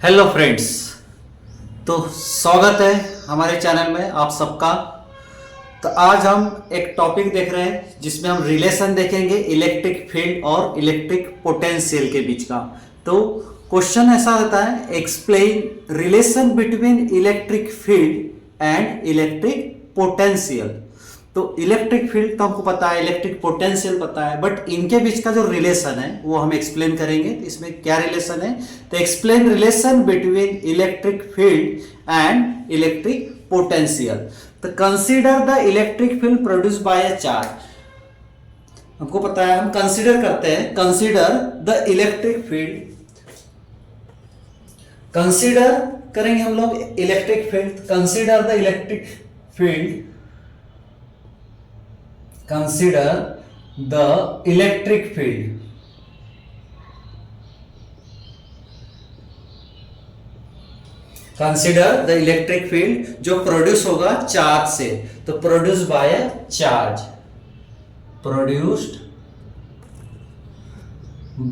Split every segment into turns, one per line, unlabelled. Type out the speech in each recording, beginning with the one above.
Hello friends. तो स्वागत है हमारे चैनल में आप सबका। तो आज हम एक टॉपिक देख रहे हैं जिसमें हम रिलेशन देखेंगे इलेक्ट्रिक फील्ड और इलेक्ट्रिक पोटेंशियल के बीच का। तो क्वेश्चन ऐसा होता है, explain relation between electric field and electric potential. तो इलेक्ट्रिक फील्ड तो हमको पता है, इलेक्ट्रिक पोटेंशियल पता है, बट इनके बीच का जो रिलेशन है वो हम एक्सप्लेन करेंगे। तो इसमें क्या रिलेशन है, तो explain relation between electric field and electric potential. तो consider the electric field produce by a charge. हमको पता है, हम कंसीडर करते हैं, consider the electric field, consider करेंगे हम लोग electric field, consider the electric field, consider the electric field, consider the electric field जो प्रोड्यूस होगा चार्ज से। तो produce by charge, produced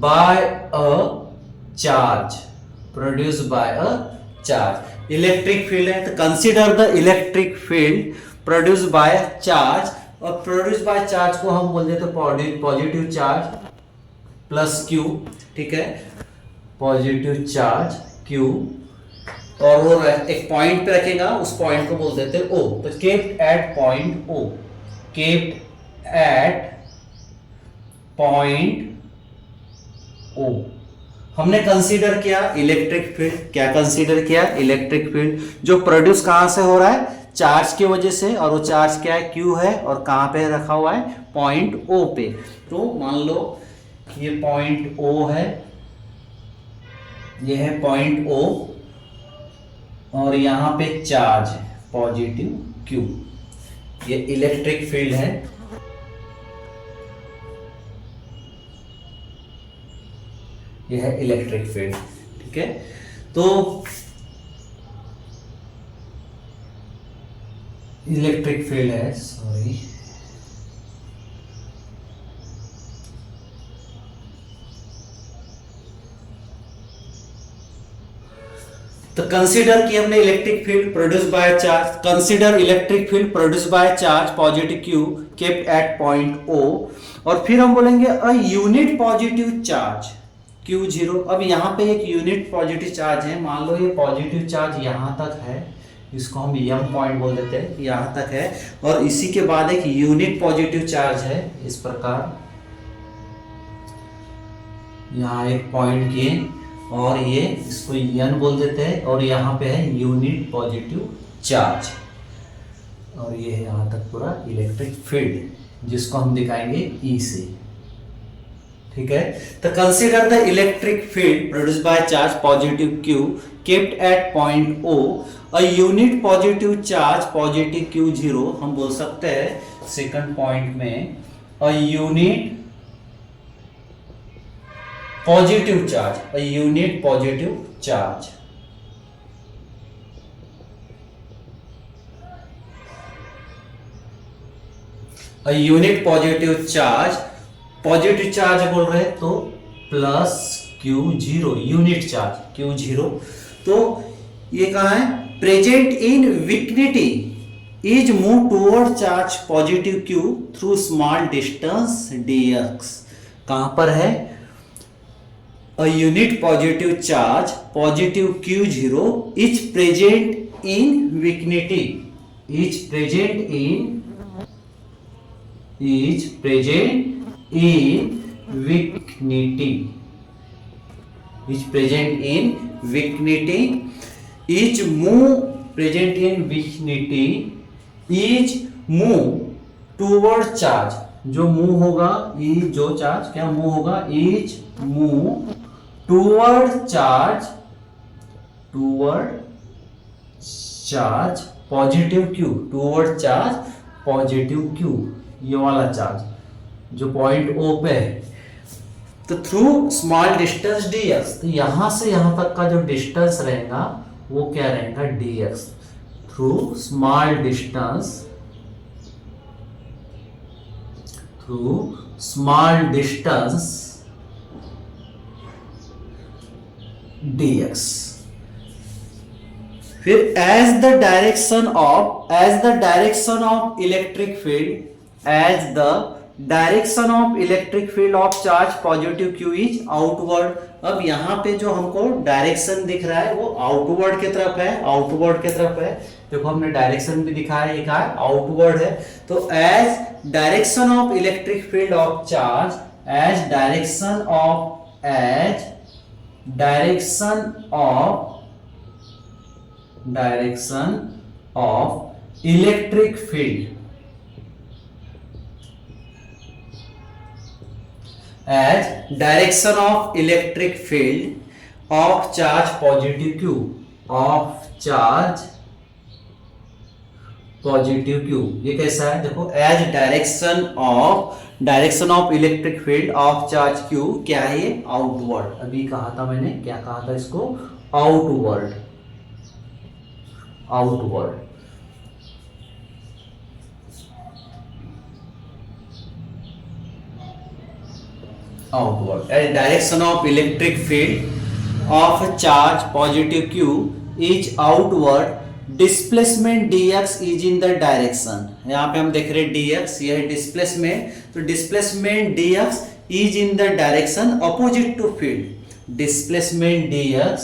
by a charge, produce by a charge. Electric field है तो consider the electric field produce by charge, और produce by charge को हम बोल देते पॉजिटिव चार्ज प्लस क्यू। ठीक है, पॉजिटिव चार्ज क्यू, और वो एक पॉइंट पे रखेगा, उस पॉइंट को बोल देते ओ। तो kept at point O, kept at point O. हमने कंसीडर किया इलेक्ट्रिक फील्ड, क्या कंसीडर किया, इलेक्ट्रिक फील्ड जो प्रोड्यूस कहां से हो रहा है, चार्ज की वजह से, और वो चार्ज क्या है, क्यू है, और कहां पे रखा हुआ है, पॉइंट ओ पे। तो मान लो ये पॉइंट ओ है, ये है पॉइंट ओ, और यहां पे चार्ज है पॉजिटिव क्यू। ये इलेक्ट्रिक फील्ड है, ये है इलेक्ट्रिक फील्ड। ठीक है, तो इलेक्ट्रिक फील्ड है, सॉरी, तो कंसीडर कि हमने electric field produce by charge, consider electric field produce by charge positive Q kept at point O, और फिर हम बोलेंगे a unit positive charge Q zero. अब यहाँ पे एक यूनिट पॉजिटिव चार्ज है, मान लो ये पॉजिटिव चार्ज यहां तक है, इसको हम एम पॉइंट बोल देते हैं, यहां तक है, और इसी के बाद एक यूनिट पॉजिटिव चार्ज है इस प्रकार, यहां एक पॉइंट किए, और ये इसको एन बोल देते हैं, और यहाँ पे है यूनिट पॉजिटिव चार्ज, और ये है यहां तक पूरा इलेक्ट्रिक फील्ड जिसको हम दिखाएंगे ई से। ठीक है, तो consider the electric field produce by charge positive Q kept at point O, a unit positive charge positive Q zero. हम बोल सकते हैं सेकंड पॉइंट में a unit positive charge, a unit positive charge, a unit positive charge, positive charge बोल रहे हैं तो plus Q zero, unit charge Q zero. तो ये कहां है, present in vicinity is move toward charge positive Q through small distance dx। कहां पर है, a unit positive charge positive Q zero is present in vicinity, is present in, is present in vicinity, is present in vicinity, is move present in vicinity, is move toward charge, जो move होगा, जो charge क्या move होगा, is move toward charge, toward charge positive Q, toward charge positive Q, ये वाला charge जो point ओ पे है। तो थ्रू स्मॉल डिस्टेंस dx, तो यहां से यहां तक का जो डिस्टेंस रहेगा वो क्या रहेगा, dx, through small distance, through small distance dx। फिर as the direction of electric field, as the direction of electric field of charge positive Q is outward. अब यहाँ पे जो हमको डायरेक्शन दिख रहा है वो आउटवर्ड की तरफ है, आउटवर्ड की तरफ है। देखो हमने डायरेक्शन भी दिखाया, लिखा है आउटवर्ड है। तो as direction of electric field of charge, as direction of electric field, as direction of electric field of charge positive q, of charge positive q, ये कैसा है देखो, as direction of electric field of charge q क्या है, ये outward. अभी कहा था मैंने, क्या कहा था इसको, outward, outward. outward, and direction of electric field of charge positive q is outward, displacement dx is in the direction। यहाँ पे हम देख रहे हैं dx, यह है डिस्प्लेसमेंट, तो displacement dx is in the direction opposite to field, displacement dx,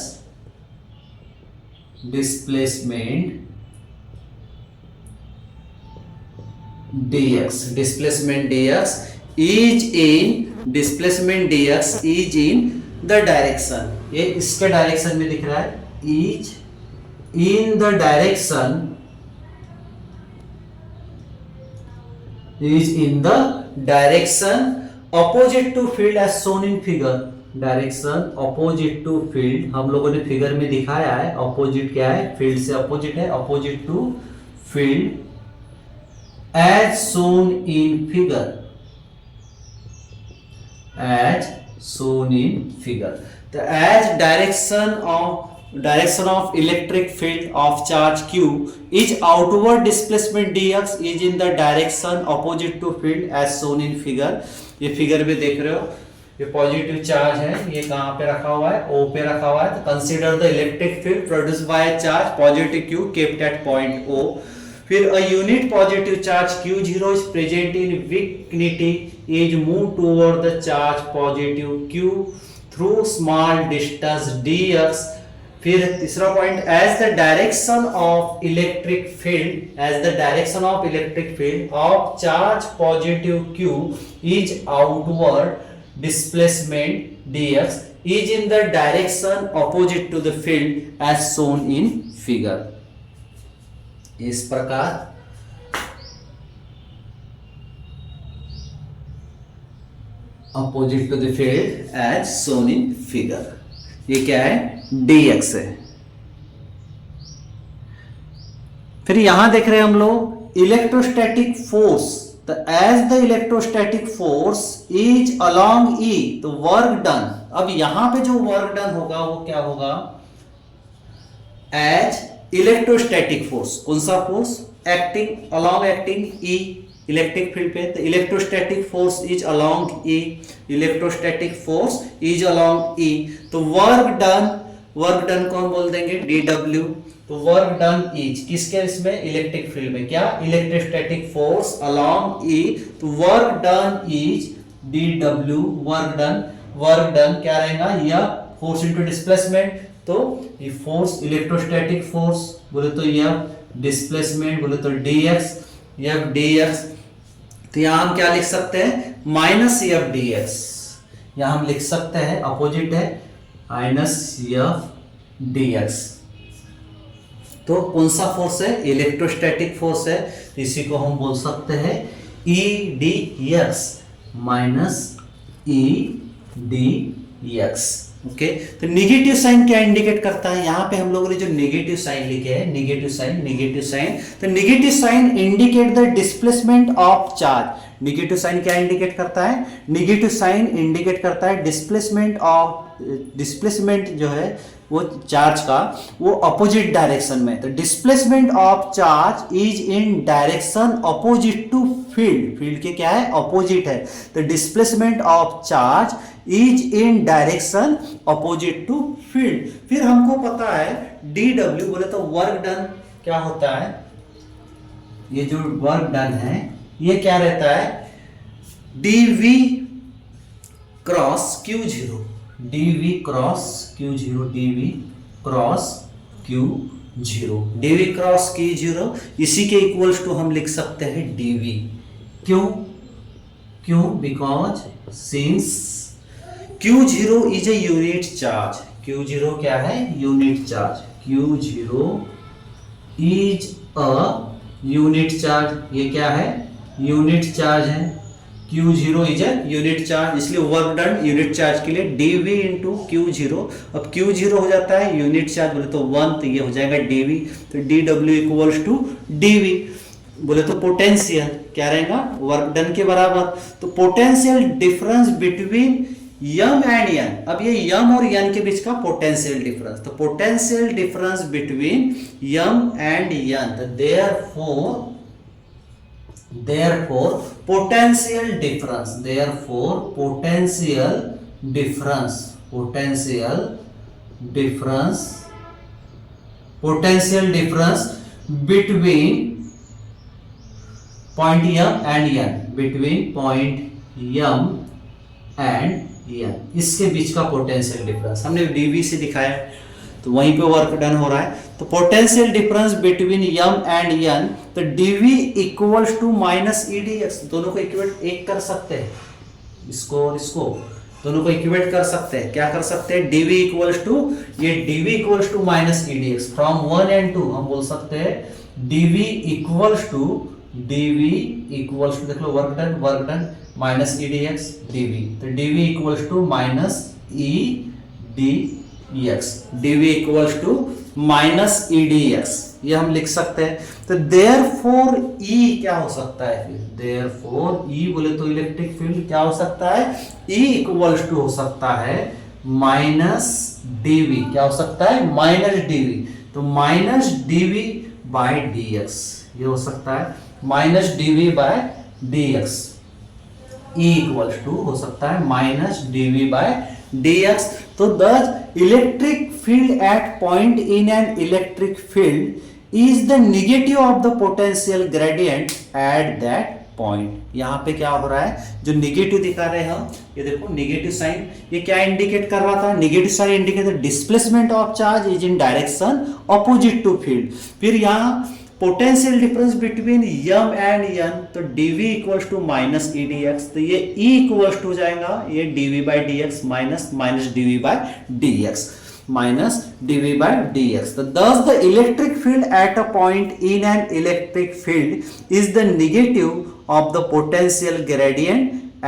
displacement dx is in, displacement dx is in the direction, ये इसके डायरेक्शन में दिख रहा है, is in the direction, is in the direction opposite to field as shown in figure. Direction opposite to field हम लोगों ने figure में दिखाया है, अपोजिट क्या है, फील्ड से अपोजिट है, opposite to field as shown in figure, as shown in figure। तो as direction of electric field of charge q is outward, displacement dx is in the direction opposite to field as shown in figure। ये figure में देख रहे हो, ये positive charge है, ये कहाँ पे रखा हुआ है, O पे रखा हुआ है। तो consider the electric field produced by charge positive q kept at point O। फिर a unit positive charge q0 is present in vicinity is moved toward the charge positive q through small distance dx। फिर तीसरा point, as the direction of electric field of charge positive q is outward, displacement dx is in the direction opposite to the field as shown in figure। इस प्रकार opposite to the field as shown in figure, ये क्या है, dx है। फिर यहां देख रहे हैं हम लोग इलेक्ट्रोस्टैटिक फोर्स, तो as the electrostatic force is along E, तो वर्क डन। अब यहां पे जो वर्क डन होगा वो क्या होगा, एज इलेक्ट्रोस्टैटिक फोर्स, कौन सा force, acting along, acting E electric field पे, तो electrostatic force is along E, electrostatic force is along E. तो वर्क डन कौन बोल देंगे, dw। तो वर्क डन इज किसके, इसमें इलेक्ट्रिक फील्ड में, क्या, इलेक्ट्रोस्टैटिक फोर्स अलोंग ई, तो work done is dw, work done क्या रहेगा, यह फोर्स इनटू डिस्प्लेसमेंट। तो ये फोर्स इलेक्ट्रोस्टैटिक फोर्स बोले तो यह डिस्प्लेसमेंट बोले तो dx, यह dx। तो यहां हम क्या लिख सकते हैं, माइनस एफ dx, यहां हम लिख सकते हैं, अपोजिट है, माइनस एफ dx। तो कौन सा फोर्स है, इलेक्ट्रोस्टैटिक फोर्स है, तो इसी को हम बोल सकते हैं E D X, minus E D x. Okay, तो नेगेटिव साइन क्या इंडिकेट करता है, यहां पे हम लोगों ने जो नेगेटिव साइन लिखे हैं, नेगेटिव साइन, तो negative sign indicate the displacement of charge. Negative sign क्या इंडिकेट करता है, नेगेटिव साइन इंडिकेट करता है डिस्प्लेसमेंट जो है वो चार्ज का, वो अपोजिट डायरेक्शन में। तो displacement of charge is in direction opposite to field, field के क्या है, अपोजिट है, तो displacement of charge is in direction opposite to field. फिर हमको पता है dw बोले तो वर्क डन क्या होता है, ये जो वर्क डन है ये क्या रहता है, dv cross q0, dv cross q0, dv cross q0, dv cross q0 इसी के इक्वल्स टू हम लिख सकते हैं dv। क्यों because since q0 is a unit charge, q0 क्या है, unit charge, q0 is a unit charge, ये क्या है, यूनिट चार्ज है, q0 is a unit charge, इसलिए वर्क डन यूनिट चार्ज के लिए dv इंटू q0। अब q0 हो जाता है यूनिट चार्ज बोले तो 1, तो ये हो जाएगा dv, तो dw इक्वल्स टू dv। बोले तो पोटेंशियल क्या रहेगा, वर्क डन के बराबर, तो potential difference between M and N, अब ये यम और यन के बीच का पोटेंशियल डिफरेंस, तो potential difference between M and N, तो therefore potential difference between point m and n, between point m and n, इसके बीच का पोटेंशियल डिफरेंस हमने dv से दिखाया, तो वहीं पे वर्क डन हो रहा है, तो potential difference between m and n, तो dv equals to minus E D x, दोनों को इक्वेट एक कर सकते हैं, इसको और इसको दोनों को इक्वेट कर सकते हैं, क्या कर सकते हैं, dv इक्वल्स टू, ये dv equals to minus E D X, from 1 and 2 हम बोल सकते हैं dv इक्वल्स टू देख लो work done minus E D X dv, तो dv equals to minus E D X, dv equals to minus E D X, ये हम लिख सकते हैं। तो देयरफॉर E क्या हो सकता है, फिर देयरफॉर E बोले तो इलेक्ट्रिक फील्ड क्या हो सकता है, E इक्वल्स टू हो सकता है माइनस dv, क्या हो सकता है, माइनस dv, तो माइनस dv बाय dx, ये हो सकता है minus dv by dx, E equals to हो सकता है माइनस dv बाय dx। तो thus electric field at point in an electric field is the negative of the potential gradient at that point। यहाँ पे क्या हो रहा है, जो निगेटिव दिखा रहे हैं हम, ये देखो निगेटिव साइन, ये क्या इंडिकेट कर रहा था, negative sign indicate displacement of charge is in direction opposite to field. फिर यहाँ potential difference between M and N, तो dv equals to minus E D X, तो ये E इक्वल्स टू जाएगा ये dv by D X minus dv by D X, minus dv by D X. तो thus the electric field at a point in an electric field is the negative of the potential gradient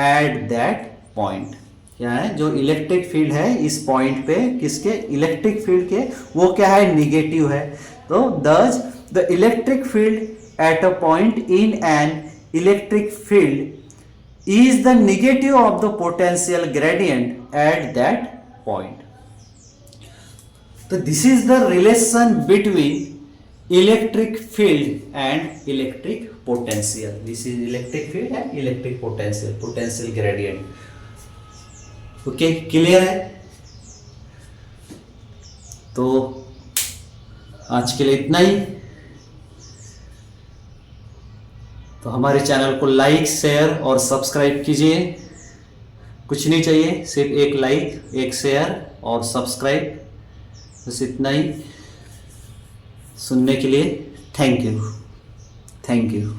at that point। क्या है, जो electric field है इस point पे, किसके, electric field के, वो क्या है, निगेटिव है। तो thus the electric field at a point in an electric field is the negative of the potential gradient at that point। So this is the relation between electric field and electric potential। This is electric field and electric potential gradient। Okay, clear है? तो आज के लिए इतना ही। तो हमारे channel को like, share और सब्सक्राइब कीजिए, कुछ नहीं चाहिए, सिर्फ एक लाइक, एक शेयर और सब्सक्राइब, बस इतना ही। सुनने के लिए थैंक यू।